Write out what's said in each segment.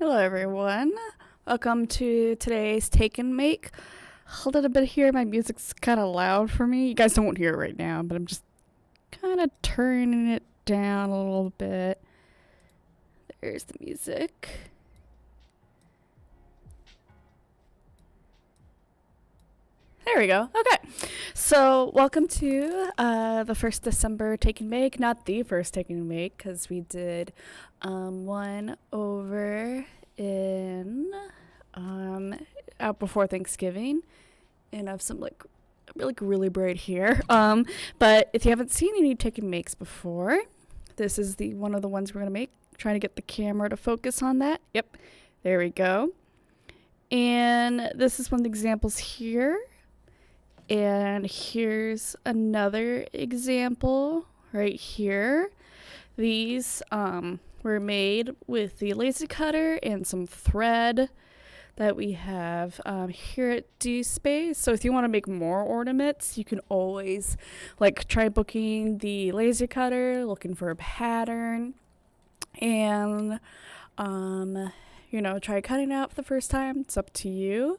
Hello everyone, welcome to today's take and make. Hold it a bit here, my music's kind of loud for me. You guys don't hear it right now, but I'm just kind of turning it down a little bit. There's the music. There we go. Okay, so welcome to the first December take and make. Not the first take and make, because we did one over in out before Thanksgiving, and I have some like really bright here. But if you haven't seen any take and makes before, this is the one of the ones we're gonna make. Trying to get the camera to focus on that. Yep, there we go. And this is one of the examples here. And here's another example right here. These were made with the laser cutter and some thread that we have here at D-Space. So if you want to make more ornaments, you can always like try booking the laser cutter, looking for a pattern, and try cutting it out for the first time. It's up to you.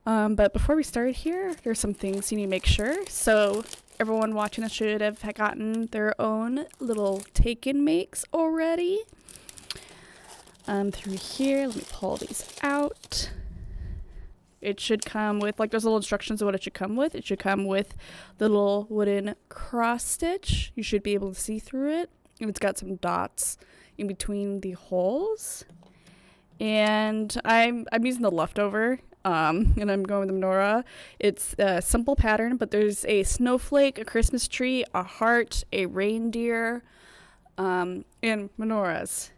But before we start here, there's some things you need to make sure. So everyone watching this should have gotten their own little take and makes already. Through here, let me pull these out. It should come with, like, there's little instructions of what it should come with. It should come with the little wooden cross stitch. You should be able to see through it. And it's got some dots in between the holes. And I'm using the leftover, and I'm going with the menorah. It's a simple pattern, but there's a snowflake, a Christmas tree, a heart, a reindeer, and menorahs.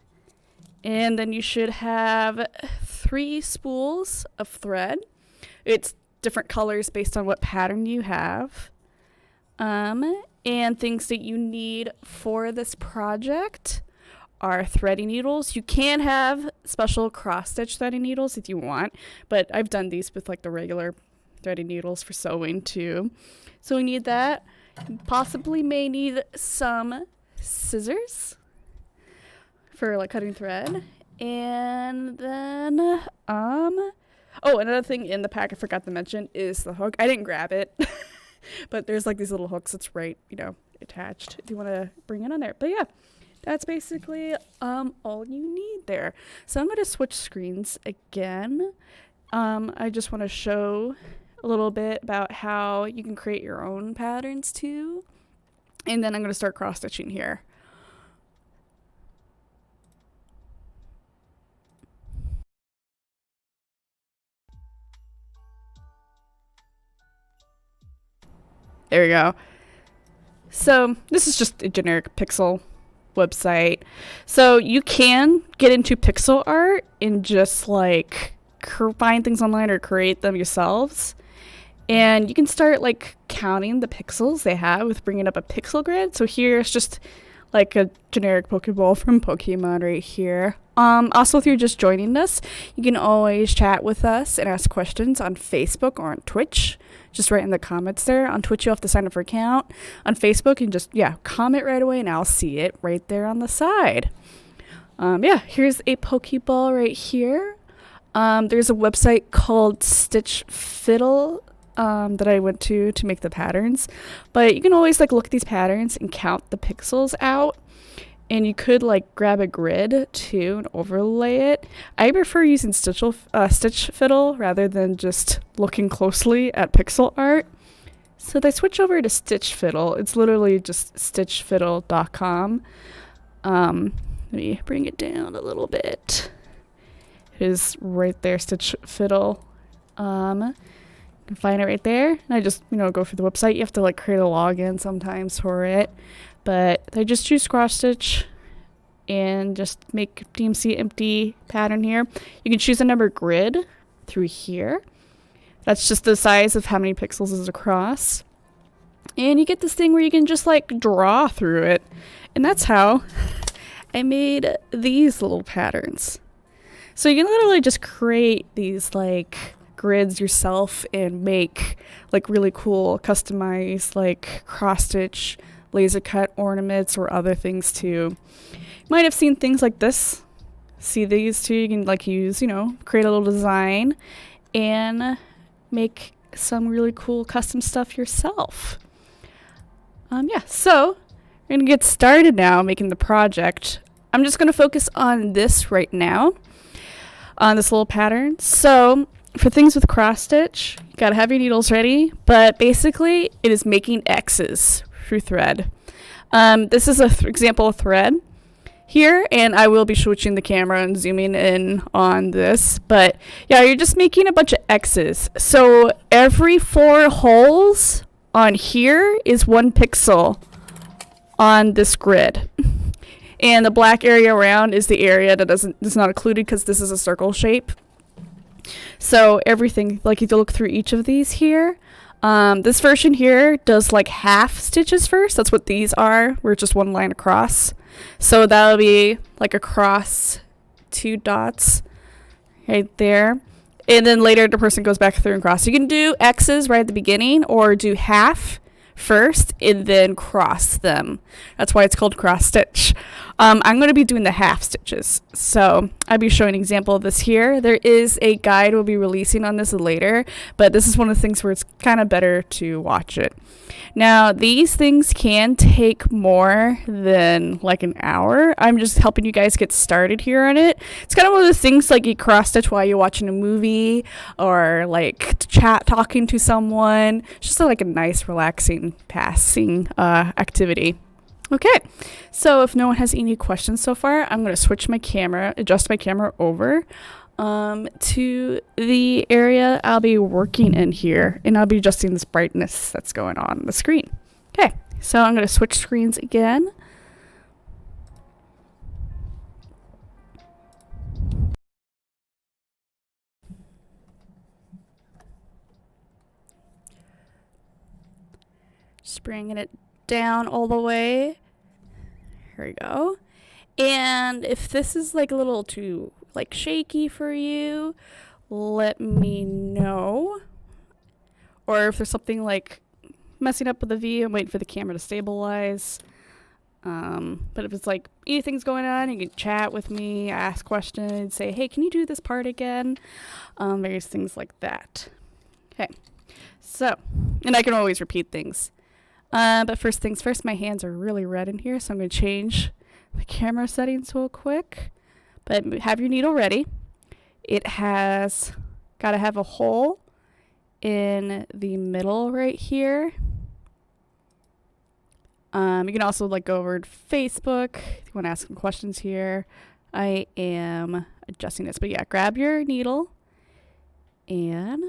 And then you should have 3 spools of thread. It's different colors based on what pattern you have. And things that you need for this project are threading needles. You can have special cross-stitch threading needles if you want, but I've done these with like the regular threading needles for sewing too. So we need that. Possibly may need some scissors for like cutting thread. And then another thing in the pack I forgot to mention is the hook. I didn't grab it, but there's like these little hooks that's right, attached if you want to bring it on there. But yeah, that's basically all you need there. So I'm going to switch screens again. I just want to show a little bit about how you can create your own patterns too. And then I'm going to start cross-stitching here. There we go. So this is just a generic pixel website. So you can get into pixel art and just like find things online or create them yourselves. And you can start like counting the pixels they have with bringing up a pixel grid. So here's just like a generic Pokeball from Pokemon right here. Also, if you're just joining us, you can always chat with us and ask questions on Facebook or on Twitch. Just write in the comments there. On Twitch, you have to sign up for an account. On Facebook, you can just, comment right away and I'll see it right there on the side. Here's a Pokeball right here. There's a website called Stitch Fiddle that I went to make the patterns. But you can always like look at these patterns and count the pixels out. And you could like grab a grid too and overlay it. I prefer using Stitch Fiddle rather than just looking closely at pixel art. So they switch over to Stitch Fiddle. It's literally just stitchfiddle.com. Let me bring it down a little bit. It is right there, Stitch Fiddle. You can find it right there. And I just, go through the website. You have to like create a login sometimes for it. But I just choose cross stitch and just make DMC empty pattern here. You can choose a number grid through here. That's just the size of how many pixels is across. And you get this thing where you can just like draw through it. And that's how I made these little patterns. So you can literally just create these like grids yourself and make like really cool customized like cross stitch laser cut ornaments or other things too. You might have seen things like this See these two? You can like use, you know, create a little design and make some really cool custom stuff yourself. Yeah, so we're gonna get started now making the project. I'm just gonna focus on this right now, on this little pattern. So for things with cross stitch, you gotta have your needles ready, but basically it is making X's through thread. This is an example of thread here, and I will be switching the camera and zooming in on this, but yeah, you're just making a bunch of X's. So every 4 holes on here is 1 pixel on this grid. And the black area around is the area that is not included because this is a circle shape. So everything, like if you look through each of these here, this version here does like half stitches first. That's what these are. Where it's just 1 line across. So that'll be like across 2 dots right there. And then later the person goes back through and cross. You can do X's right at the beginning or do half first and then cross them. That's why it's called cross stitch. I'm going to be doing the half stitches, so I'll be showing an example of this here. There is a guide we'll be releasing on this later, but this is one of the things where it's kind of better to watch it. Now these things can take more than like an hour. I'm just helping you guys get started here on it. It's kind of one of those things like you cross stitch while you're watching a movie or like talking to someone. It's just like a nice relaxing passing activity. Okay, so if no one has any questions so far, I'm going to switch my camera, adjust my camera over to the area I'll be working in here, and I'll be adjusting this brightness that's going on the screen. Okay, so I'm going to switch screens again. Just bringing it down all the way. Here we go. And if this is like a little too like shaky for you, let me know. Or if there's something like messing up with the view, I'm waiting for the camera to stabilize. But if it's like anything's going on, you can chat with me, ask questions, say, hey, can you do this part again? Various things like that. Okay, so, and I can always repeat things. But first things first, my hands are really red in here, so I'm going to change the camera settings real quick. But have your needle ready. It has got to have a hole in the middle right here. You can also like go over to Facebook if you want to ask some questions here. I am adjusting this, but yeah, grab your needle and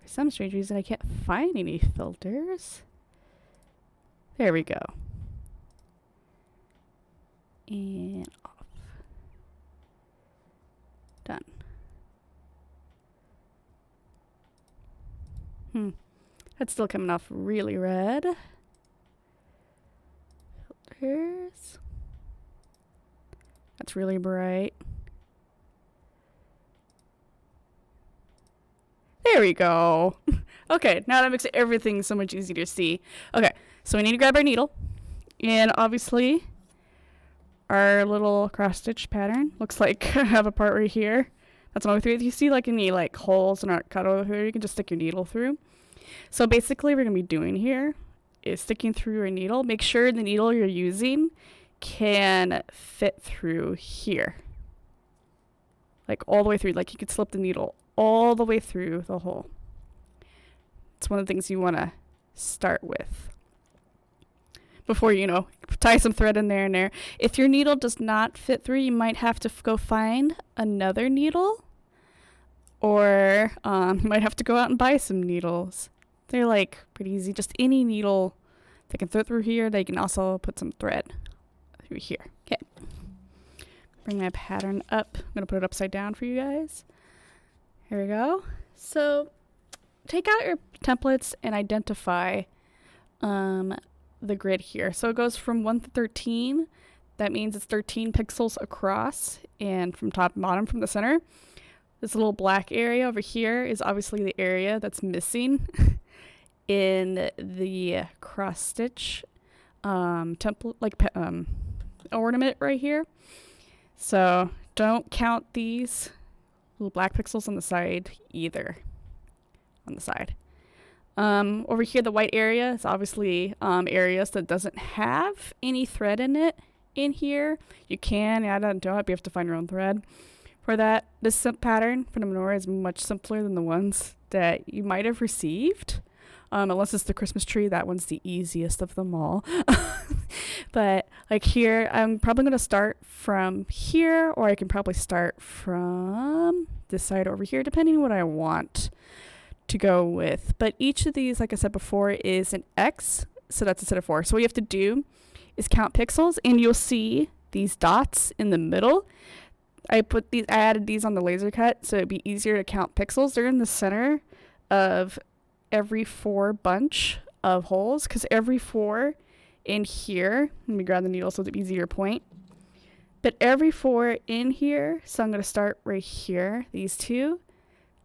for some strange reason I can't find any filters. There we go. And off. Done. That's still coming off really red. Filters. That's really bright. There we go. Okay, now that makes everything so much easier to see. Okay, so we need to grab our needle. And obviously, our little cross stitch pattern looks like I have a part right here. That's all the way through. If you see like any like holes and aren't cut over here, you can just stick your needle through. So basically, what we're gonna be doing here is sticking through your needle. Make sure the needle you're using can fit through here, like all the way through. Like you could slip the needle all the way through the hole. It's one of the things you want to start with before you know, tie some thread in there and there. If your needle does not fit through, you might have to go find another needle, or you might have to go out and buy some needles. They're like pretty easy. Just any needle they can fit through here. They can also put some thread through here. Okay. Bring my pattern up. I'm gonna put it upside down for you guys. Here we go. So take out your templates and identify the grid here. So it goes from 1 to 13. That means it's 13 pixels across, and from top and bottom from the center. This little black area over here is obviously the area that's missing in the cross stitch template, like ornament right here. So don't count these little black pixels on the side either. On the side. Over here, the white area is obviously areas that doesn't have any thread in it. In here, you can add on to it, but you have to find your own thread for that. This pattern for the menorah is much simpler than the ones that you might have received. Unless it's the Christmas tree, that one's the easiest of them all. But like here, I'm probably going to start from here, or I can probably start from this side over here, depending on what I want to go with. But each of these, like I said before, is an X, so that's a set of 4. So what you have to do is count pixels, and you'll see these dots in the middle. I added these on the laser cut, so it'd be easier to count pixels. They're in the center of every 4 bunch of holes, because every 4 in here, let me grab the needle so it's easier to point, but every 4 in here, so I'm going to start right here, these 2,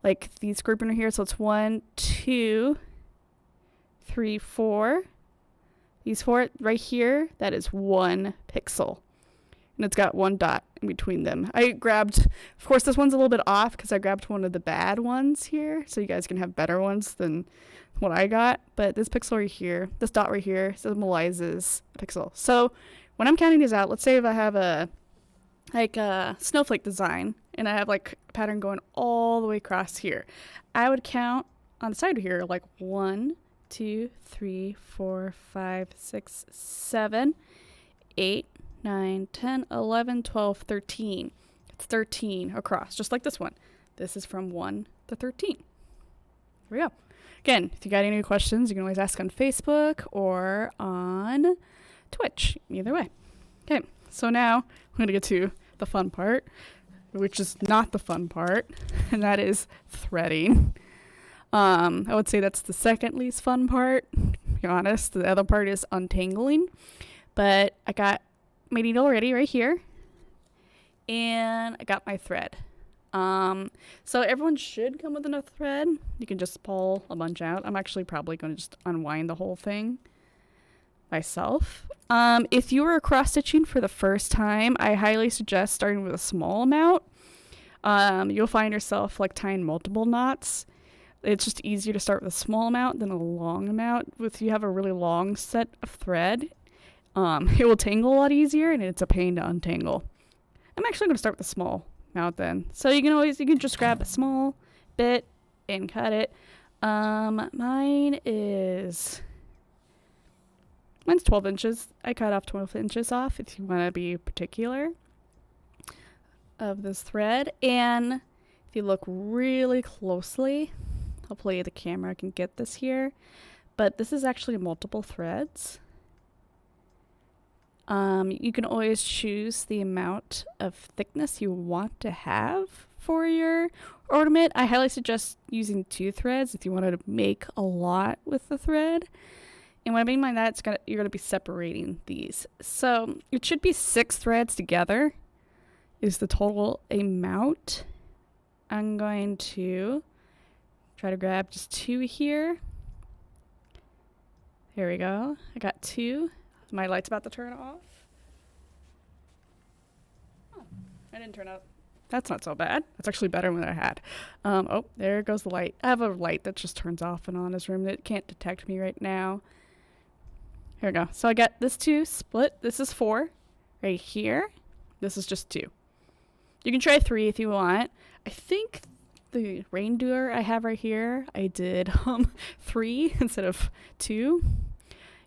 like these grouping here, so it's 1, 2, 3, 4, these 4 right here, that is 1 pixel, and it's got 1 dot in between them. I grabbed, of course this one's a little bit off because I grabbed one of the bad ones here, so you guys can have better ones than what I got, but this pixel right here, this dot right here symbolizes a pixel. So when I'm counting these out, let's say if I have a snowflake design and I have like a pattern going all the way across here, I would count on the side here like 1, 2, 3, 4, 5, 6, 7, 8, 9, 10, 11, 12, 13. It's 13 across, just like this one. This is from 1 to 13. Here we go. Again, if you got any questions, you can always ask on Facebook or on Twitch. Either way. Okay, so now I'm going to get to the fun part, which is not the fun part, and that is threading. I would say that's the second least fun part, to be honest. The other part is untangling. But I got my needle ready right here, and I got my thread. So everyone should come with enough thread. You can just pull a bunch out. I'm actually probably going to just unwind the whole thing myself. If you are cross stitching for the first time, I highly suggest starting with a small amount. You'll find yourself like tying multiple knots. It's just easier to start with a small amount than a long amount. If you have a really long set of thread, it will tangle a lot easier, and it's a pain to untangle. I'm actually going to start with a small amount then. So you can just grab a small bit and cut it. Mine's 12 inches. I cut off 12 inches off if you want to be particular of this thread. And if you look really closely, hopefully the camera can get this here, but this is actually multiple threads. You can always choose the amount of thickness you want to have for your ornament. I highly suggest using 2 threads if you wanted to make a lot with the thread. And what I mean by that, you're going to be separating these. So it should be 6 threads together is the total amount. I'm going to try to grab just 2 here. There we go. I got 2. My light's about to turn off. Oh, I didn't turn up. That's not so bad. That's actually better than I had. Oh, there goes the light. I have a light that just turns off and on in this room that can't detect me right now. Here we go. So I got this 2 split. This is 4 right here. This is just 2. You can try 3 if you want. I think the reindeer I have right here, I did 3 instead of 2.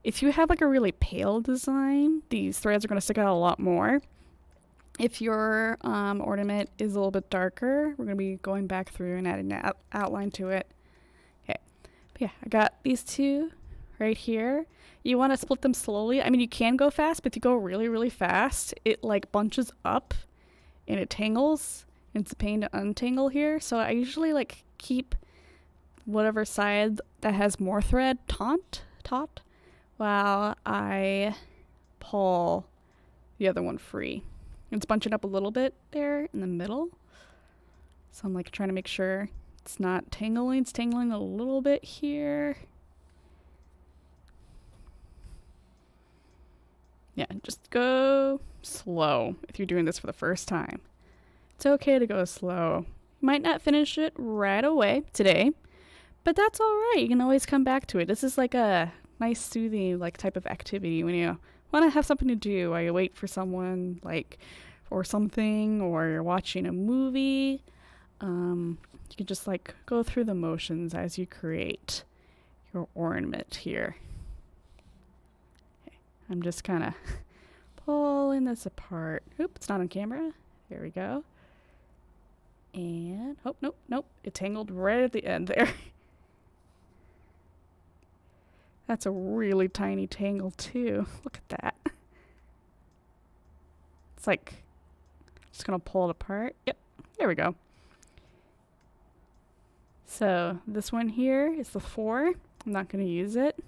If you have like a really pale design, these threads are going to stick out a lot more. If your ornament is a little bit darker, we're going to be going back through and adding an outline to it. Okay, but yeah, I got these 2 right here. You want to split them slowly. I mean, you can go fast, but if you go really, really fast, it like bunches up and it tangles. And it's a pain to untangle here. So I usually like keep whatever side that has more thread taut, while I pull the other one free. It's bunching up a little bit there in the middle. So I'm like trying to make sure it's not tangling. It's tangling a little bit here. Yeah, just go slow if you're doing this for the first time. It's okay to go slow. You might not finish it right away today, but that's all right. You can always come back to it. This is like a nice soothing like type of activity when you want to have something to do while you wait for someone like or something, or you're watching a movie. You can just like go through the motions as you create your ornament here. Okay, I'm just kind of pulling this apart. Oop, it's not on camera. There we go. And, oh, nope. It tangled right at the end there. That's a really tiny tangle too. Look at that. It's like, just gonna pull it apart. Yep, there we go. So this one here is the 4. I'm not gonna use it.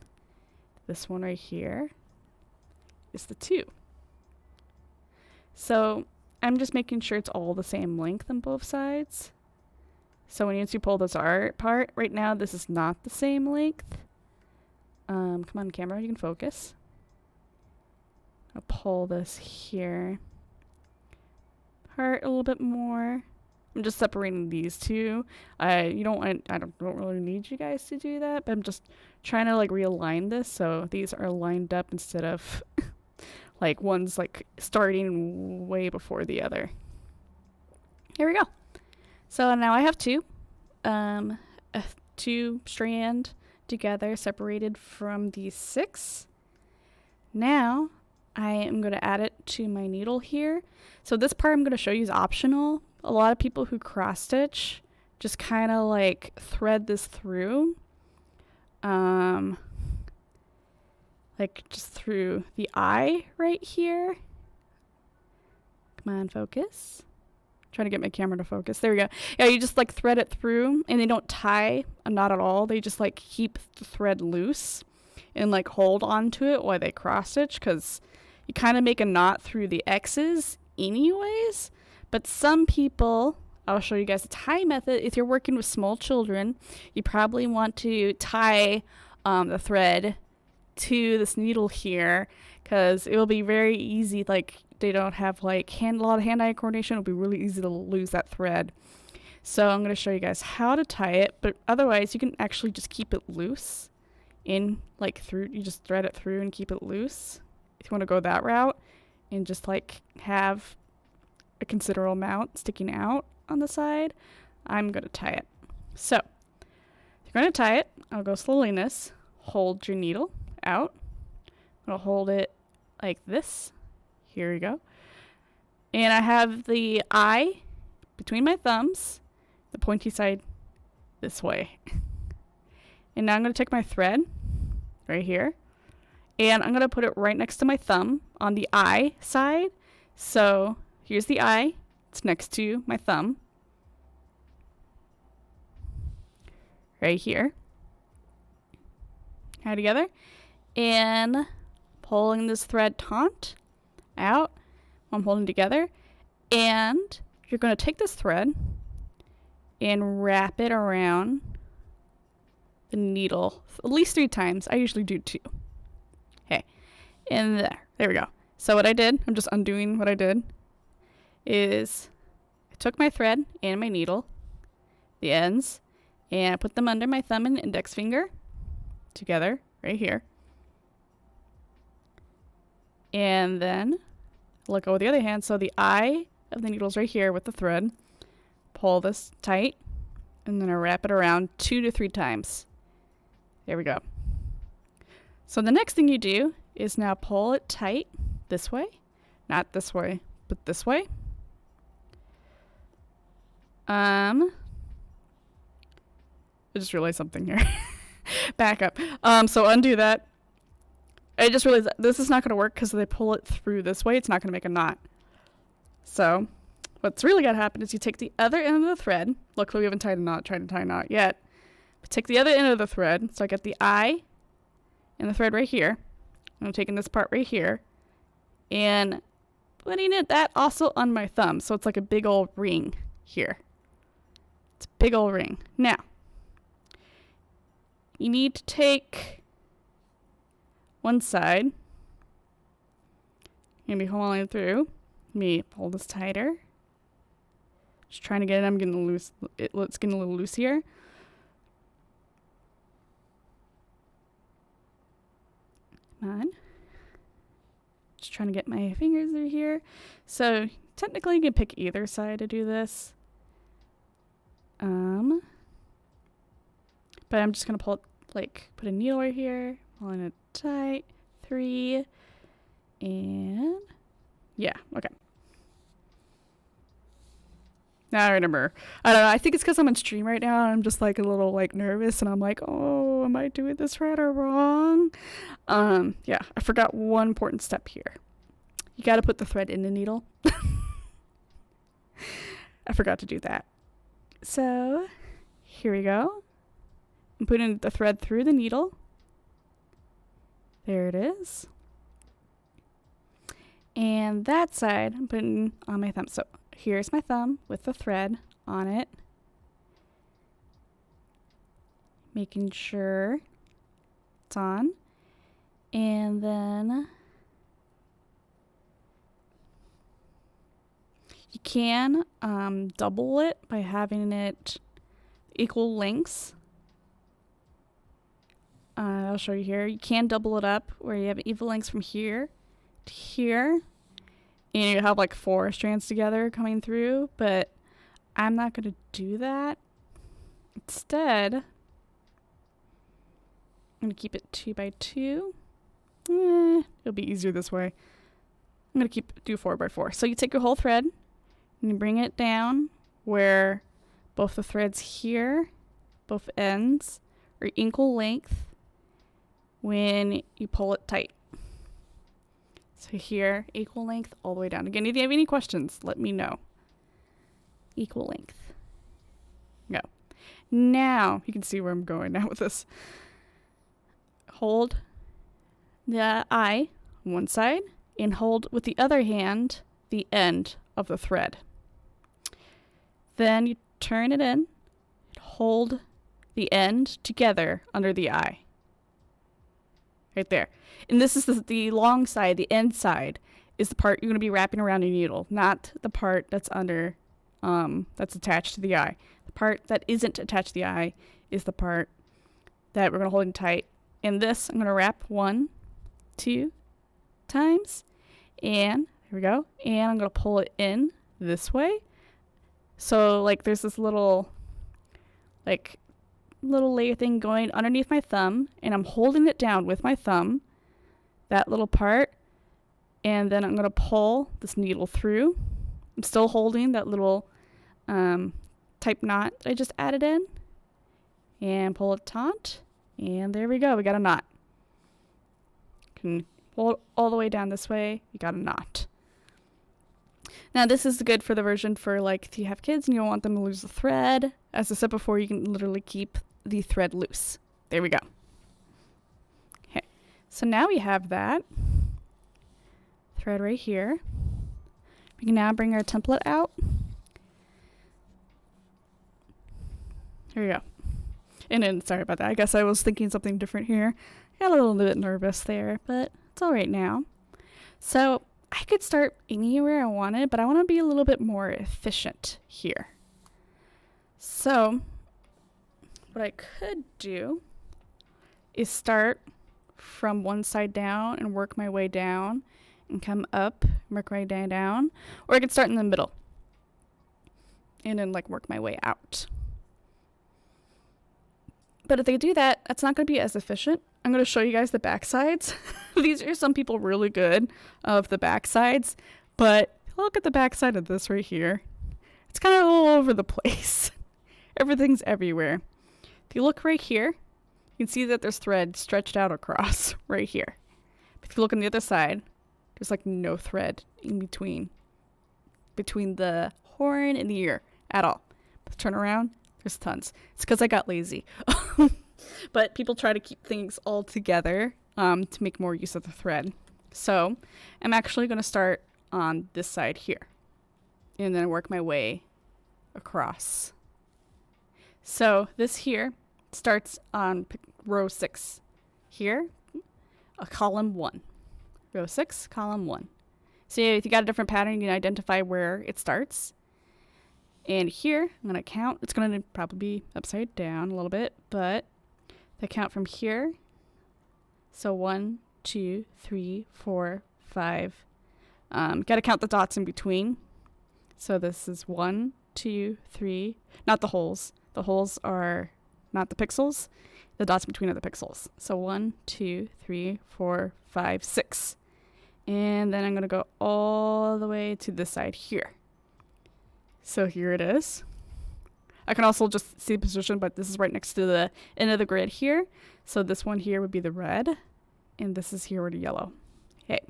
This one right here is the 2. So I'm just making sure it's all the same length on both sides. So when you pull this art part, right now this is not the same length. Come on camera, you can focus. I'll pull this here. Part a little bit more. I'm just separating these two. I don't really need you guys to do that, but I'm just trying to like realign this so these are lined up instead of like one's like starting way before the other. Here we go. So now I have two strand together separated from these 6. Now I am going to add it to my needle here. So this part I'm going to show you is optional. A lot of people who cross stitch just kind of like thread this through. Like just through the eye right here. Come on, focus. Trying to get my camera to focus. There we go. Yeah, you just like thread it through and they don't tie a knot at all. They just like keep the thread loose and like hold on to it while they cross stitch, because you kind of make a knot through the X's anyways. But some people, I'll show you guys a tie method. If you're working with small children, you probably want to tie the thread to this needle here, because it will be very easy. Like they don't have like a lot of hand-eye coordination. It'll be really easy to lose that thread. So I'm going to show you guys how to tie it, but otherwise you can actually just keep it loose in like through. You just thread it through and keep it loose if you want to go that route, and just like have a considerable amount sticking out on the side. I'm going to tie it. So if you're going to tie it, I'll go slowly in this. Hold your needle out. I'll hold it like this. Here we go. And I have the eye between my thumbs, the pointy side this way. And now I'm going to take my thread right here, and I'm going to put it right next to my thumb on the eye side. So here's the eye. It's next to my thumb. Right here. Tie together. And pulling this thread taut out while I'm holding together. And you're going to take this thread and wrap it around the needle at least 3 times. I usually do 2. Okay. And there we go. So what I did, I'm just undoing what I did, is I took my thread and my needle, the ends, and I put them under my thumb and index finger together right here. And then let go with the other hand. So the eye of the needle's right here with the thread. Pull this tight, and then I wrap it around 2 to 3 times. There we go. So the next thing you do is now pull it tight this way. Not this way, but this way. I just realized something here. Back up. So undo that. I just realized that this is not going to work because if they pull it through this way, it's not going to make a knot. So what's really going to happen is you take the other end of the thread. Luckily, we haven't tried to tie a knot yet. But take the other end of the thread. So I get the eye and the thread right here. I'm taking this part right here and putting that also on my thumb. So it's like a big old ring here. It's a big old ring. Now, you need to take one side Gonna be following through. Let me pull this tighter. Just trying to get it. I'm getting loose. It's getting a little loose here. Come on. Just trying to get my fingers through here. So technically you can pick either side to do this. But I'm just gonna pull it, like, put a needle right here, pulling it tight. 3, and yeah, okay. Now I remember. I don't know. I think it's because I'm on stream right now. And I'm just like a little like nervous, and I'm like, oh, am I doing this right or wrong? Yeah, I forgot one important step here. You got to put the thread in the needle. I forgot to do that. So here we go. I'm putting the thread through the needle. There it is. And that side I'm putting on my thumb. So here's my thumb with the thread on it. Making sure it's on. And then you can double it by having it equal lengths. I'll show you here. You can double it up where you have equal lengths from here to here. And you have like 4 strands together coming through, but I'm not going to do that. Instead, I'm going to keep it 2 by 2. It'll be easier this way. I'm going to do 4 by 4. So you take your whole thread and you bring it down where both the threads here, both ends, are equal length when you pull it tight. So here, equal length all the way down. Again, if you have any questions, let me know. Equal length. Go. Now, you can see where I'm going now with this. Hold the eye on one side and hold with the other hand the end of the thread. Then you turn it in, hold the end together under the eye. Right there. And this is the long side, the end side, is the part you're going to be wrapping around your needle, not the part that's under, that's attached to the eye. The part that isn't attached to the eye is the part that we're going to hold in tight. And this, I'm going to wrap 1, 2 times, and here we go. And I'm going to pull it in this way. So, like, there's this little layer thing going underneath my thumb, and I'm holding it down with my thumb, that little part, and then I'm going to pull this needle through. I'm still holding that little type knot that I just added in, and pull it taut, and there we go. We got a knot. Can pull it all the way down this way. You got a knot. Now this is good for the version for like if you have kids and you don't want them to lose the thread. As I said before, you can literally keep the thread loose. There we go. Okay, so now we have that thread right here. We can now bring our template out. Here we go. And then, sorry about that. I guess I was thinking something different here. Got a little bit nervous there, but it's all right now. So I could start anywhere I wanted, but I want to be a little bit more efficient here. So what I could do is start from one side down and work my way down and come up, work my way down, or I could start in the middle and then like work my way out. But if they do that, that's not going to be as efficient. I'm going to show you guys the back sides. These are some people really good of the back sides, but look at the back side of this right here. It's kind of all over the place. Everything's everywhere. If you look right here, you can see that there's thread stretched out across right here. But if you look on the other side, there's like no thread in between the horn and the ear at all. But turn around, there's tons. It's because I got lazy. But people try to keep things all together to make more use of the thread. So I'm actually going to start on this side here and then work my way across. So this here starts on row 6 here, column 1. Row 6, column 1. So if you got a different pattern, you can identify where it starts. And here, I'm going to count. It's going to probably be upside down a little bit, but I count from here. So 1, 2, 3, 4, 5. Got to count the dots in between. So this is 1, 2, 3. Not the holes. The holes are not the pixels. The dots between are the pixels. So 1, 2, 3, 4, 5, 6. And then I'm going to go all the way to this side here. So here it is. I can also just see the position, but this is right next to the end of the grid here. So this one here would be the red, and this is here would be yellow. Okay.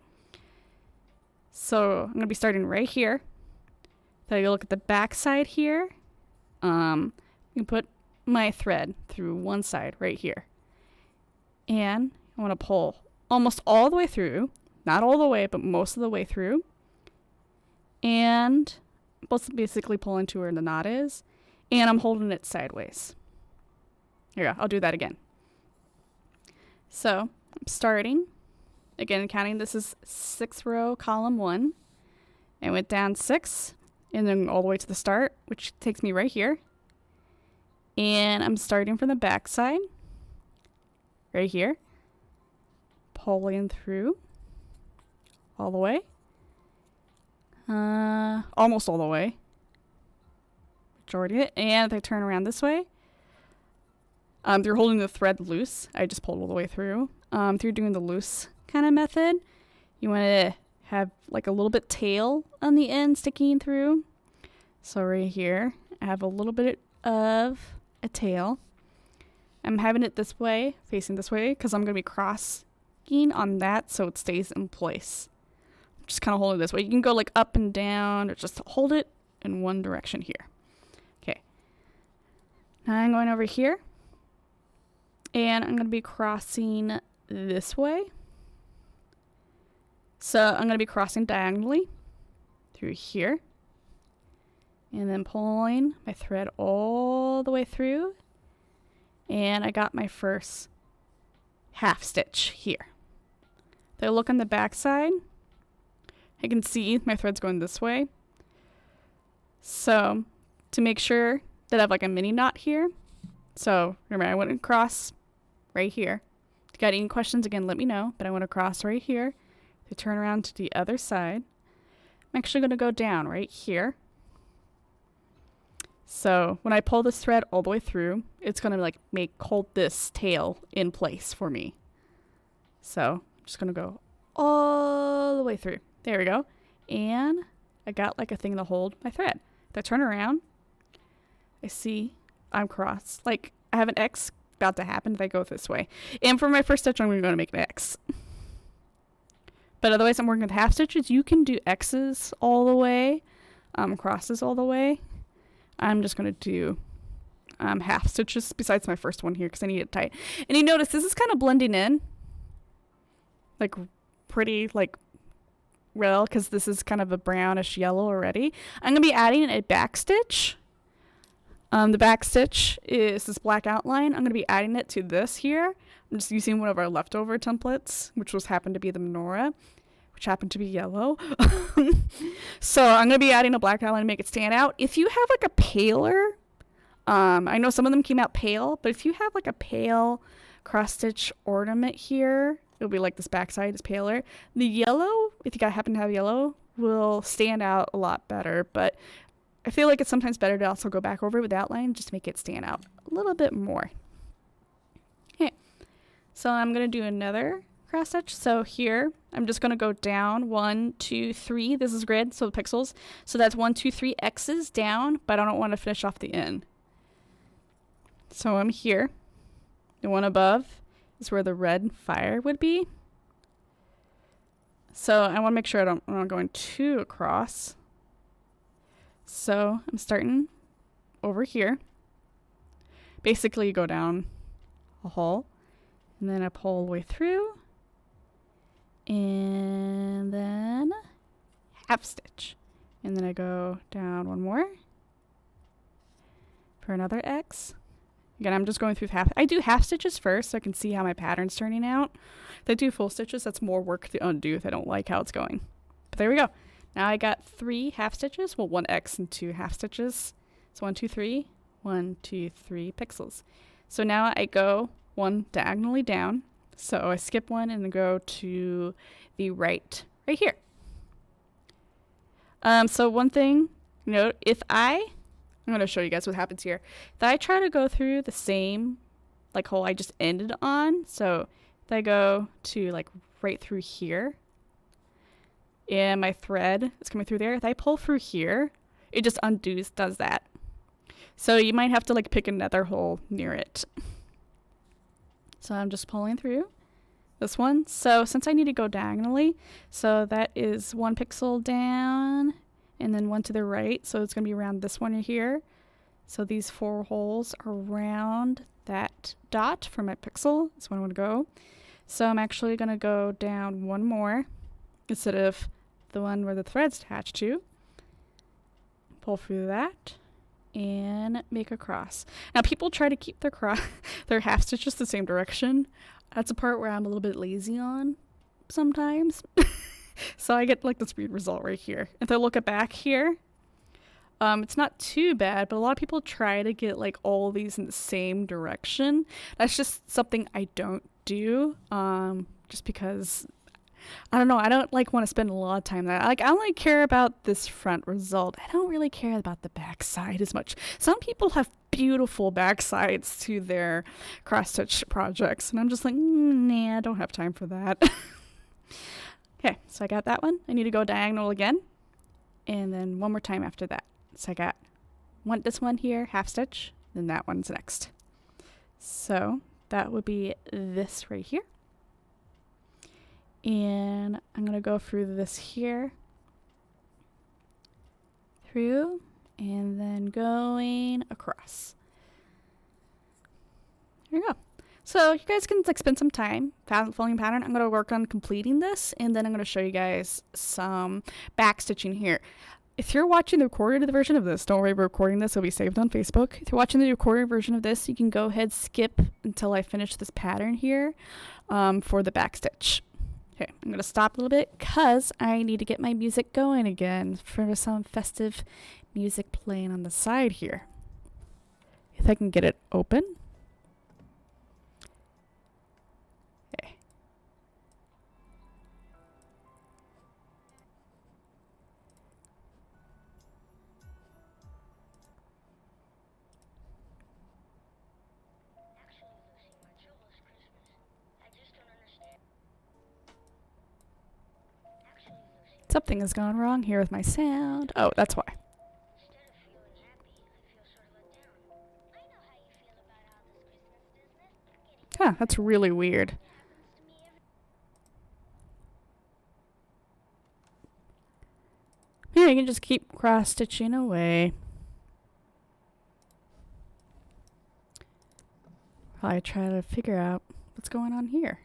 So I'm going to be starting right here. So you look at the back side here. You can put my thread through one side right here. And I want to pull almost all the way through. Not all the way, but most of the way through. And basically pulling to where the knot is. And I'm holding it sideways. Here, I'll do that again. So I'm starting. Again, counting, this is 6th row, column 1. I went down 6, and then all the way to the start, which takes me right here. And I'm starting from the back side, right here. Pulling through all the way. Almost all the way. Majority of it. And if I turn around this way, they're holding the thread loose. I just pulled all the way through. Through doing the loose kind of method, you want to have like a little bit tail on the end sticking through. So right here, I have a little bit of a tail. I'm having it this way, facing this way, because I'm going to be crossing on that so it stays in place. Just kind of hold it this way. You can go like up and down, or just hold it in one direction here. Okay. Now I'm going over here, and I'm going to be crossing this way. So I'm going to be crossing diagonally through here, and then pulling my thread all the way through, and I got my first half stitch here. If I look on the back side, I can see my thread's going this way. So to make sure that I have like a mini knot here, so remember I went across right here. If you got any questions, again, let me know, but I went across right here to turn around to the other side. I'm actually going to go down right here. So when I pull this thread all the way through, it's going to like hold this tail in place for me. So I'm just going to go all the way through. There we go. And I got like a thing to hold my thread. If I turn around, I see I'm crossed. Like I have an X about to happen if I go this way. And for my first stitch, I'm going to make an X. But otherwise, I'm working with half stitches. You can do X's all the way, crosses all the way. I'm just going to do half stitches besides my first one here because I need it tight. And you notice this is kind of blending in. Like pretty like well because this is kind of a brownish yellow already. I'm going to be adding a back stitch. The back stitch is this black outline. I'm going to be adding it to this here. I'm just using one of our leftover templates, which happened to be the menorah, which happened to be yellow. So I'm going to be adding a black outline to make it stand out. If you have like a paler, I know some of them came out pale, but if you have like a pale cross stitch ornament here, it'll be like this back side is paler. The yellow, if you happen to have yellow, will stand out a lot better, but I feel like it's sometimes better to also go back over it with outline just to make it stand out a little bit more. Okay, so I'm going to do another cross stitch. So here, I'm just going to go down 1, 2, 3. This is grid, so pixels. So that's 1, 2, 3 X's down, but I don't want to finish off the end. So I'm here. The one above is where the red fire would be. So I want to make sure I'm not going too across. So I'm starting over here. Basically, you go down a hole, and then I pull all the way through, and then half stitch, and then I go down one more for another X. Again, I'm just going through I do half stitches first so I can see how my pattern's turning out. If I do full stitches, that's more work to undo if I don't like how it's going. But there we go. Now I got 3 half stitches. Well, 1 X and 2 half stitches. So 1, 2, 3. 1, 2, 3 pixels. So now I go 1 diagonally down. So I skip 1 and go to the right here. So one thing, I'm going to show you guys what happens here. If I try to go through the same hole I just ended on, so if I go to right through here, and my thread is coming through there, if I pull through here, it just does that. So you might have to pick another hole near it. So I'm just pulling through this one. So since I need to go diagonally, so that is 1 pixel down and then 1 to the right. So it's going to be around this one here. So these 4 holes are around that dot for my pixel. That's where I want to go. So I'm actually going to go down 1 more instead of the one where the thread's attached to. Pull through that and make a cross. Now people try to keep their half stitches the same direction. That's a part where I'm a little bit lazy on sometimes. So I get this weird result right here. If I look at back here, it's not too bad, but a lot of people try to get all these in the same direction. That's just something I don't do, just because I don't know. I don't want to spend a lot of time on that. I only care about this front result. I don't really care about the back side as much. Some people have beautiful back sides to their cross stitch projects, and I'm just nah, I don't have time for that. Okay, so I got that one. I need to go diagonal again, and then 1 more time after that. So I got this one here, half stitch, then that one's next. So that would be this right here. And I'm going to go through this here. Through, and then going across. There you go. So you guys can spend some time following pattern. I'm going to work on completing this, and then I'm going to show you guys some back stitching here. If you're watching the recorded version of this, don't worry, we're recording this. It'll be saved on Facebook. If you're watching the recorded version of this, you can go ahead, skip until I finish this pattern here for the back stitch. Okay, I'm going to stop a little bit because I need to get my music going again for some festive music playing on the side here. If I can get it open. Okay. Something has gone wrong here with my sound. Oh, that's why. Huh, that's really weird. Yeah, you can just keep cross stitching away. While I try to figure out what's going on here.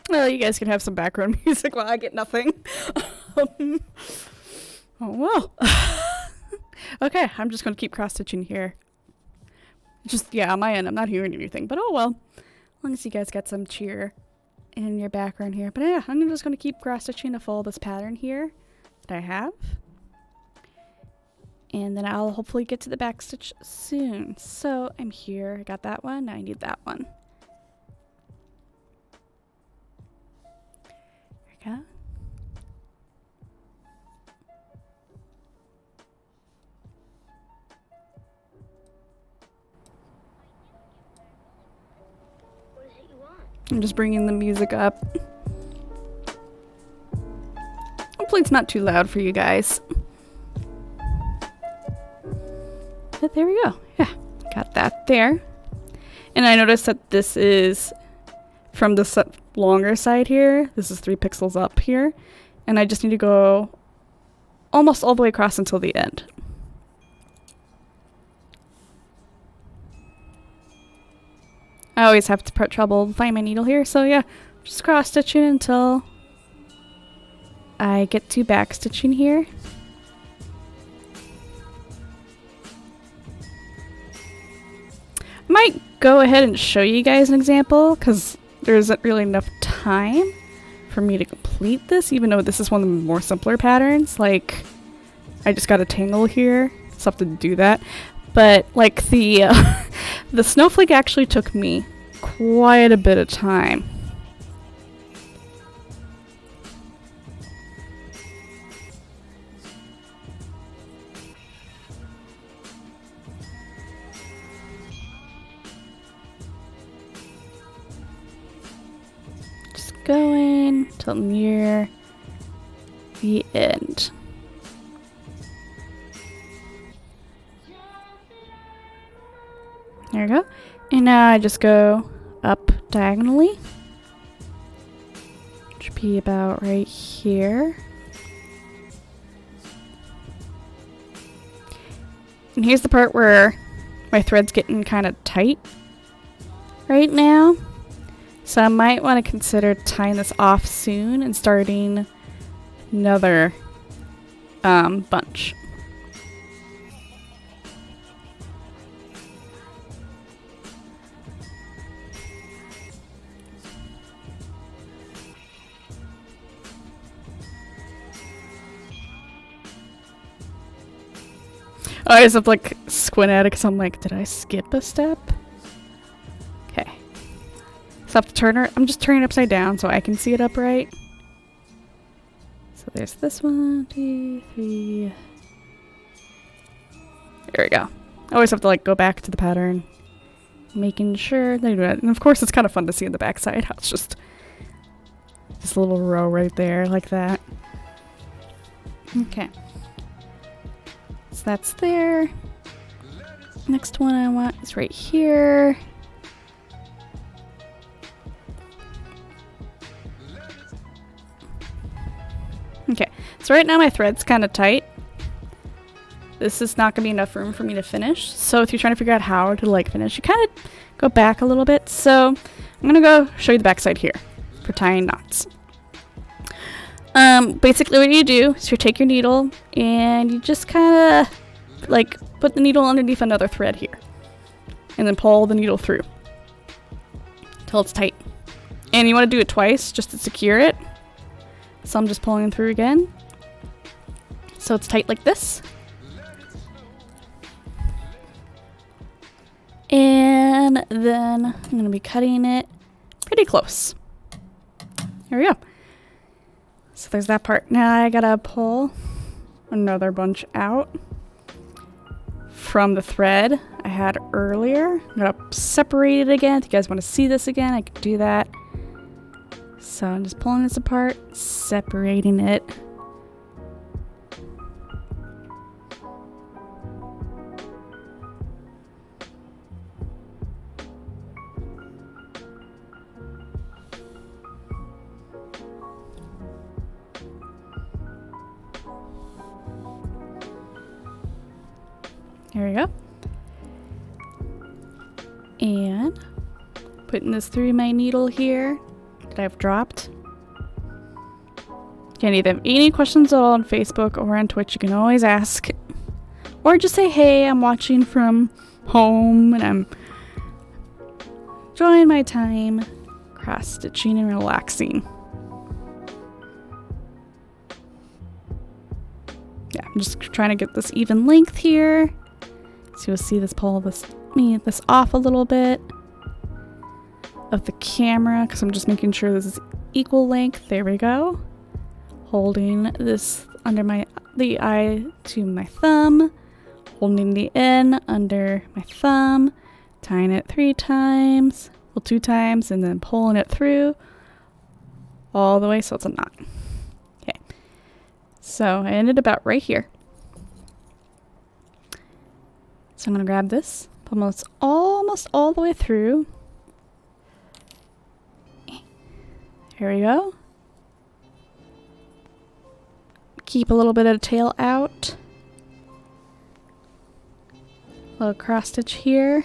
Well, you guys can have some background music while I get nothing. Oh, well. Okay, I'm just going to keep cross-stitching here. Just, yeah, on my end, I'm not hearing anything. But oh well. As long as you guys got some cheer in your background here. But yeah, I'm just going to keep cross-stitching to follow this pattern here that I have. And then I'll hopefully get to the back stitch soon. So I'm here. I got that one. Now I need that one. There we go. I'm just bringing the music up. Hopefully it's not too loud for you guys. But there we go. Yeah, Got that there. And I noticed that this is from the longer side here. This is 3 pixels up here. And I just need to go almost all the way across until the end. I always have trouble finding my needle here, so yeah, just cross stitching until I get to back stitching here. I might go ahead and show you guys an example because there isn't really enough time for me to complete this, even though this is one of the more simpler patterns. Like, I just got a tangle here, so I have to do that. But like the the snowflake actually took me quite a bit of time. Just going till near the end. There we go. And now I just go up diagonally. Should be about right here. And here's the part where my thread's getting kind of tight right now. So I might want to consider tying this off soon and starting another bunch. I always have to like squint at it because I'm like, did I skip a step? Okay. So I have to turn her. I'm just turning it upside down so I can see it upright. So there's this 1, 2, 3. There we go. I always have to like go back to the pattern, making sure they do it. And of course, it's kind of fun to see in the back side how it's just this little row right there like that. Okay. So that's there. Next one I want is right here. Okay, so right now my thread's kind of tight. This is not going to be enough room for me to finish. So if you're trying to figure out how to like finish, you kind of go back a little bit. So I'm going to go show you the back side here for tying knots. Basically what you do is you take your needle and you just kind of like put the needle underneath another thread here and then pull the needle through until it's tight. And you want to do it twice just to secure it. So I'm just pulling through again. So it's tight like this. And then I'm going to be cutting it pretty close. Here we go. So there's that part. Now I gotta pull another bunch out from the thread I had earlier. I'm gonna separate it again. If you guys want to see this again, I can do that. So I'm just pulling this apart, separating it. There we go. And putting this through my needle here that I've dropped. Again, if you have any questions at all on Facebook or on Twitch, you can always ask. Or just say, hey, I'm watching from home and I'm enjoying my time cross-stitching and relaxing. Yeah, I'm just trying to get this even length here. So you'll see this pull this off a little bit of the camera because I'm just making sure this is equal length. There we go. Holding this under the eye to my thumb, holding the N under my thumb, tying it 3 times, well 2 times, and then pulling it through all the way so it's a knot. Okay, so I ended about right here. So I'm going to grab this, almost all the way through. Here we go. Keep a little bit of tail out. Little cross stitch here.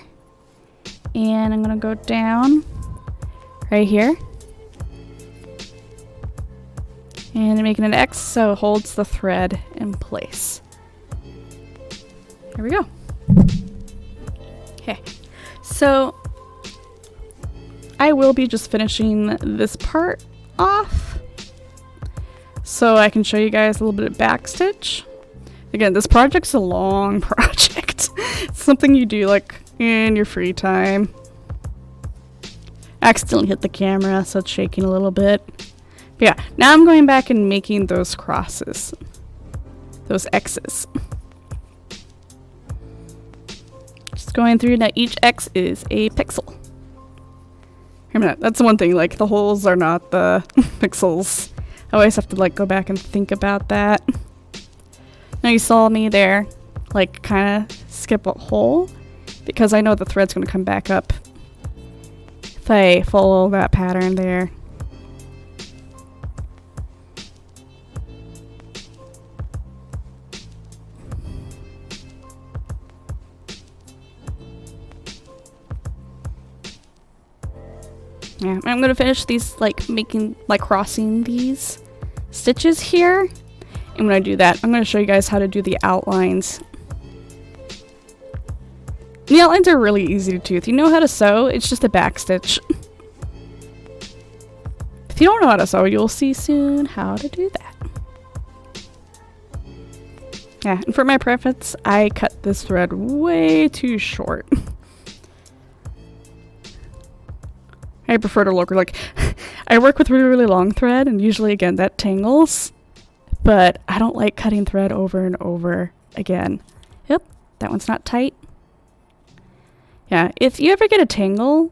And I'm gonna go down right here. And making an X so it holds the thread in place. There we go. Okay, so I will be just finishing this part off so I can show you guys a little bit of backstitch. Again, this project's a long project. It's something you do like in your free time. I accidentally hit the camera, so it's shaking a little bit. But yeah, now I'm going back and making those crosses, those X's. Just going through, now each X is a pixel. Remember that's the one thing, like the holes are not the pixels. I always have to like go back and think about that. Now you saw me there, like kind of skip a hole because I know the thread's going to come back up if I follow that pattern there. Yeah, I'm going to finish these, like crossing these stitches here. And when I do that, I'm going to show you guys how to do the outlines. The outlines are really easy to do. If you know how to sew, it's just a back stitch. If you don't know how to sew, you'll see soon how to do that. Yeah, and for my preference, I cut this thread way too short. I prefer to look like I work with really, really long thread, and usually, again, that tangles. But I don't like cutting thread over and over again. Yep, that one's not tight. Yeah, if you ever get a tangle,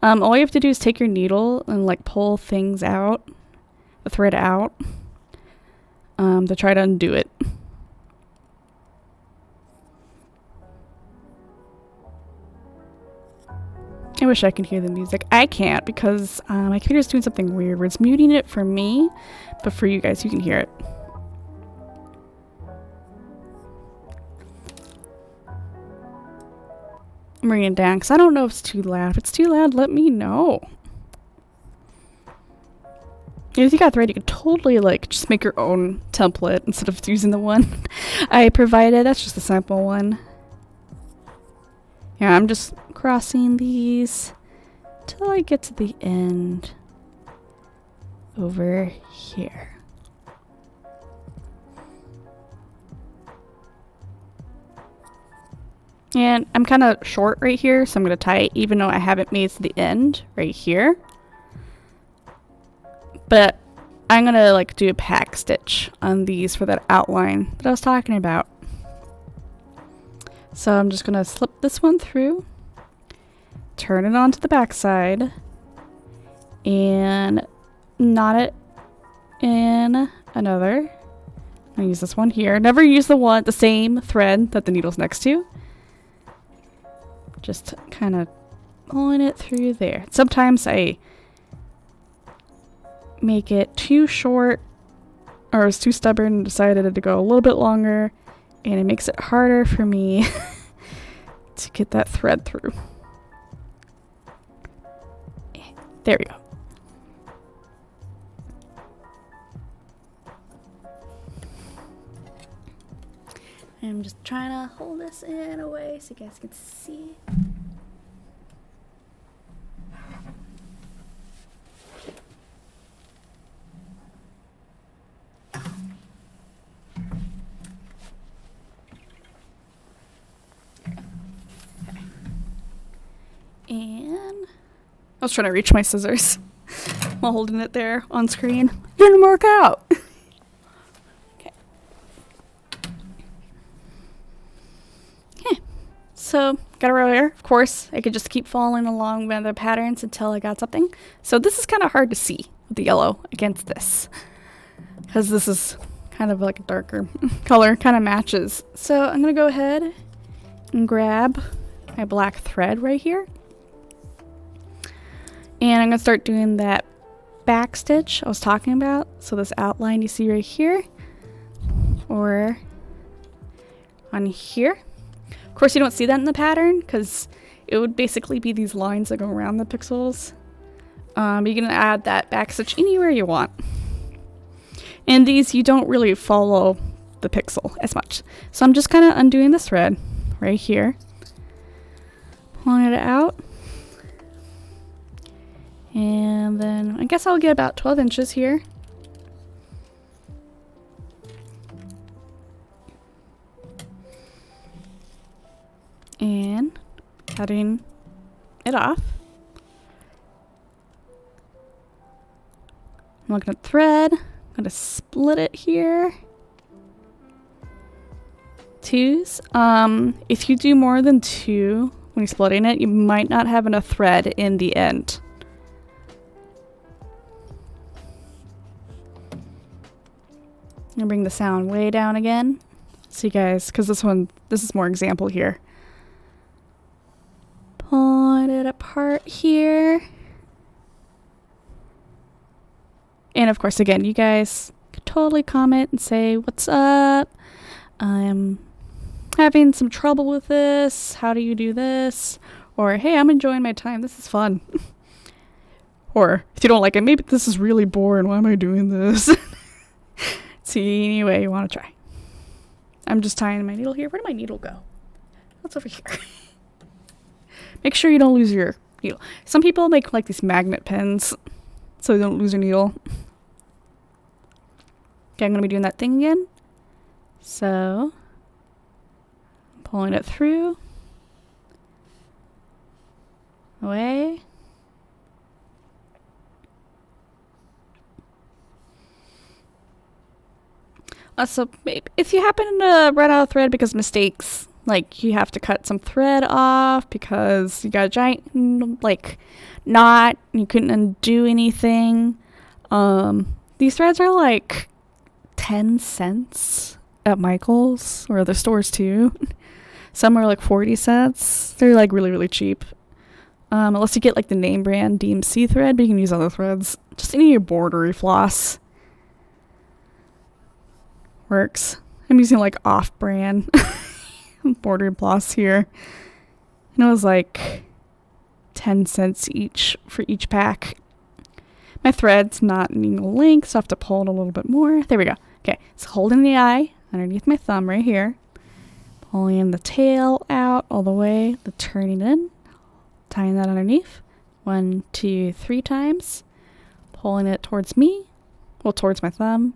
all you have to do is take your needle and like pull things out, the thread out, to try to undo it. I wish I could hear the music. I can't because my computer's doing something weird where it's muting it for me, but for you guys, you can hear it. I'm bringing it down because I don't know if it's too loud. If it's too loud, let me know. And if you got thread, you could totally like just make your own template instead of using the one I provided. That's just a sample one. Yeah, I'm just crossing these till I get to the end over here. And I'm kind of short right here, so I'm going to tie it even though I haven't made it to the end right here. But I'm going to like do a pack stitch on these for that outline that I was talking about. So I'm just going to slip this one through, turn it onto the back side, and knot it in another. I'm going to use this one here. Never use the same thread that the needle's next to. Just kind of pulling it through there. Sometimes I make it too short or it's too stubborn and decided to go a little bit longer, and it makes it harder for me to get that thread through. There we go. I'm just trying to hold this in a way so you guys can see. And I was trying to reach my scissors while holding it there on screen. Didn't work out. So, got a row here. Of course, I could just keep following along with the patterns until I got something. So this is kind of hard to see with the yellow against this, because this is kind of like a darker color, kind of matches. So I'm going to go ahead and grab my black thread right here. And I'm going to start doing that back stitch I was talking about. So this outline you see right here or on here. Of course, you don't see that in the pattern because it would basically be these lines that go around the pixels. You can add that back stitch anywhere you want. And these, you don't really follow the pixel as much. So I'm just kind of undoing the thread right here, pulling it out. And then I guess I'll get about 12 inches here. And cutting it off. I'm looking at thread. I'm going to split it here. Twos. If you do more than two when you're splitting it, you might not have enough thread in the end. I'm gonna bring the sound way down again so you guys, because this is more example here. Pulling it apart here. And of course, again, you guys could totally comment and say, what's up? I'm having some trouble with this. How do you do this? Or, hey, I'm enjoying my time. This is fun. Or, if you don't like it, maybe this is really boring. Why am I doing this? See any way you want to try. I'm just tying my needle here. Where did my needle go? What's over here? Make sure you don't lose your needle. Some people make like these magnet pins so they don't lose your needle. Okay, I'm going to be doing that thing again. So, pulling it through. Away. So if you happen to run out of thread because of mistakes, like you have to cut some thread off because you got a giant like knot and you couldn't undo anything, these threads are like 10 cents at Michael's or other stores too. Some are like 40 cents. They're like really, really cheap. Unless you get like the name brand DMC thread, but you can use other threads. Just any bordery floss works. I'm using like off-brand bordered floss here. And it was like 10 cents each for each pack. My thread's not in equal length, so I have to pull it a little bit more. There we go. Okay, so holding the eye underneath my thumb right here. Pulling the tail out all the way, the turning in. Tying that underneath. 1, 2, 3 times. Pulling it towards me. Well, towards my thumb.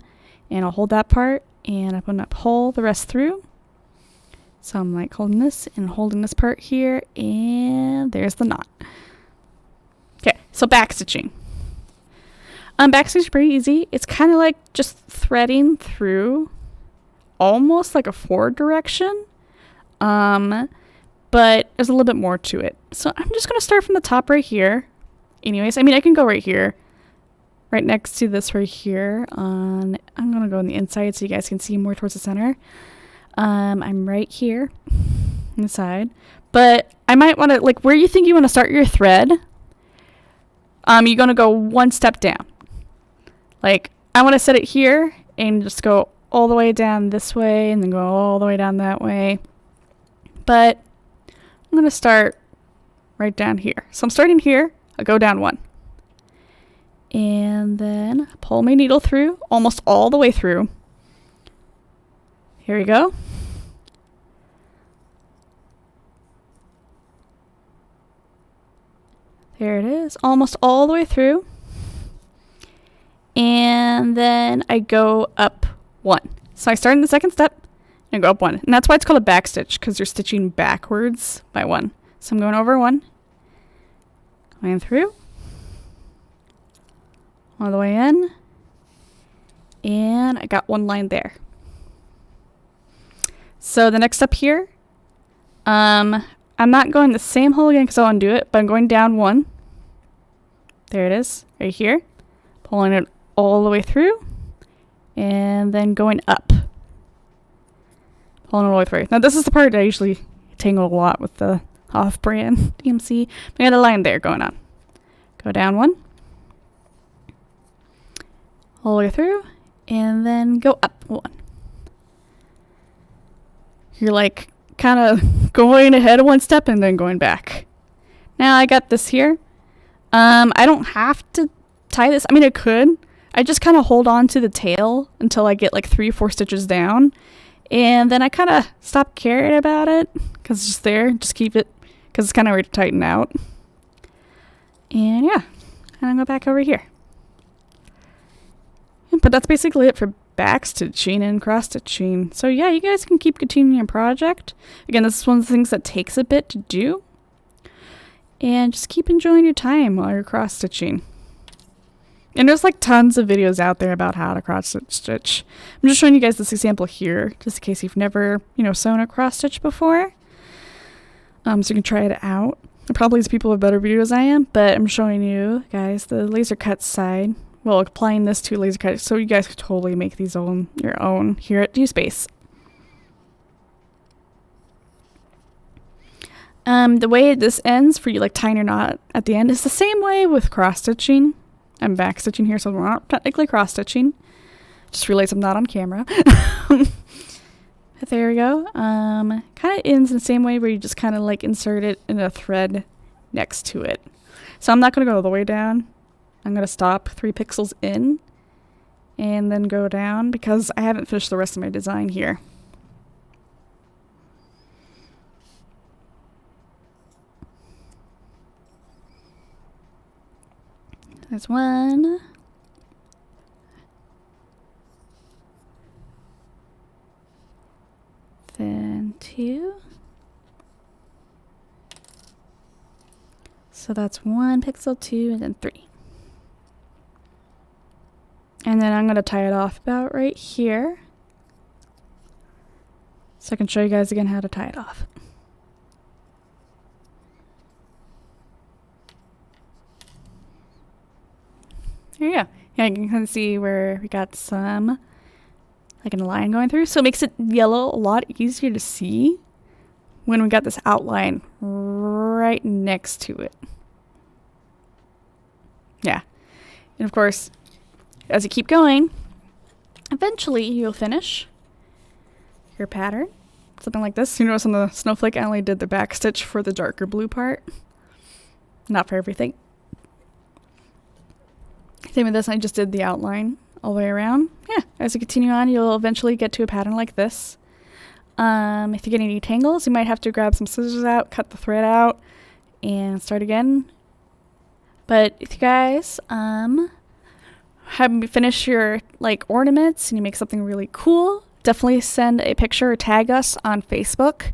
And I'll hold that part. And I'm going to pull the rest through. So I'm like holding this and holding this part here. And there's the knot. Okay, so back stitching. Back stitching is pretty easy. It's kind of like just threading through almost like a forward direction. But there's a little bit more to it. So I'm just going to start from the top right here. Anyways, I mean, I can go right here. Right next to this right here. I'm going to go on the inside so you guys can see more towards the center. I'm right here inside. But I might want to, like, where you think you want to start your thread, you're going to go one step down. Like, I want to set it here and just go all the way down this way and then go all the way down that way. But I'm going to start right down here. So I'm starting here. I'll go down one. And then pull my needle through, almost all the way through. Here we go. There it is, almost all the way through. And then I go up one. So I start in the second step and go up one. And that's why it's called a back stitch, because you're stitching backwards by one. So I'm going over one, going through, all the way in, and I got one line there. So the next step here, I'm not going the same hole again because I'll undo it, but I'm going down one. There it is, right here. Pulling it all the way through, and then going up. Pulling it all the way through. Now this is the part I usually tangle a lot with the off-brand DMC. We got a line there going on. Go down one, all the way through, and then go up one. You're like kind of going ahead one step and then going back. Now I got this here. I don't have to tie this. I mean, I could. I just kind of hold on to the tail until I get like 3 or 4 stitches down. And then I kind of stop caring about it because it's just there. Just keep it because it's kind of ready to tighten out. And yeah, and I go back over here. But that's basically it for back stitching and cross stitching. So yeah, you guys can keep continuing your project. Again, this is one of the things that takes a bit to do. And just keep enjoying your time while you're cross stitching. And there's like tons of videos out there about how to cross stitch. I'm just showing you guys this example here, just in case you've never, sewn a cross stitch before. So you can try it out. There probably is people with better videos than I am, but I'm showing you guys the laser cut side. Well, applying this to laser cut, so you guys could totally make these on your own here at DSpace. The way this ends for you, like tying your knot at the end, is the same way with cross stitching. I'm back stitching here, so we're not technically cross stitching. Just realized I'm not on camera. But there we go. Kind of ends in the same way where you just kind of like insert it in a thread next to it. So I'm not going to go all the way down. I'm going to stop 3 pixels in and then go down because I haven't finished the rest of my design here. There's 1. Then 2. So that's 1 pixel, 2, and then 3. And then I'm going to tie it off about right here. So I can show you guys again how to tie it off. There you go. Yeah, you can kind of see where we got some, like a line going through. So it makes it yellow a lot easier to see when we got this outline right next to it. Yeah. And of course, as you keep going, eventually you'll finish your pattern. Something like this. You notice on the snowflake I only did the back stitch for the darker blue part. Not for everything. Same with this, I just did the outline all the way around. Yeah, as you continue on, you'll eventually get to a pattern like this. If you get any tangles, you might have to grab some scissors out, cut the thread out, and start again. But if you guys have finished your ornaments and you make something really cool, definitely send a picture or tag us on Facebook.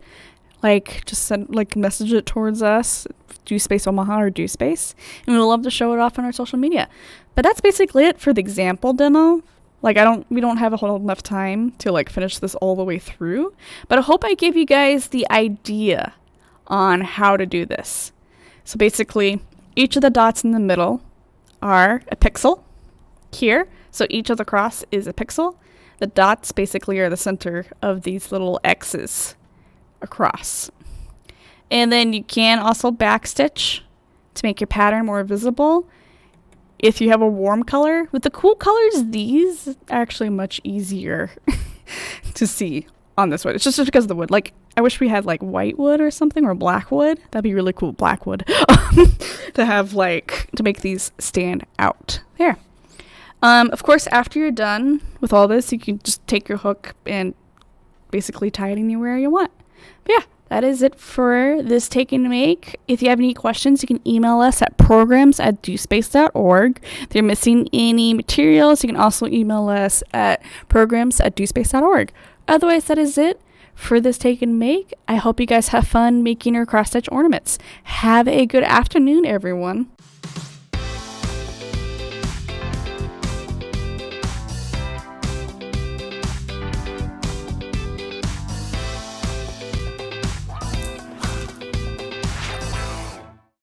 Just send message it towards us, DoSpace Omaha or DoSpace, and we'd love to show it off on our social media. But that's basically it for the example demo. We don't have a whole enough time to finish this all the way through, but I hope I gave you guys the idea on how to do this. So basically, each of the dots in the middle are a pixel here. So each of the cross is a pixel. The dots basically are the center of these little X's across. And then you can also backstitch to make your pattern more visible if you have a warm color. With the cool colors, these are actually much easier to see on this wood. It's just because of the wood. I wish we had white wood or something, or black wood. That'd be really cool, black wood, to have to make these stand out. There. Of course, after you're done with all this, you can just take your hook and basically tie it anywhere you want. But yeah, that is it for this take and make. If you have any questions, you can email us at programs@dospace.org. If you're missing any materials, you can also email us at programs@dospace.org. Otherwise, that is it for this take and make. I hope you guys have fun making your cross-stitch ornaments. Have a good afternoon, everyone.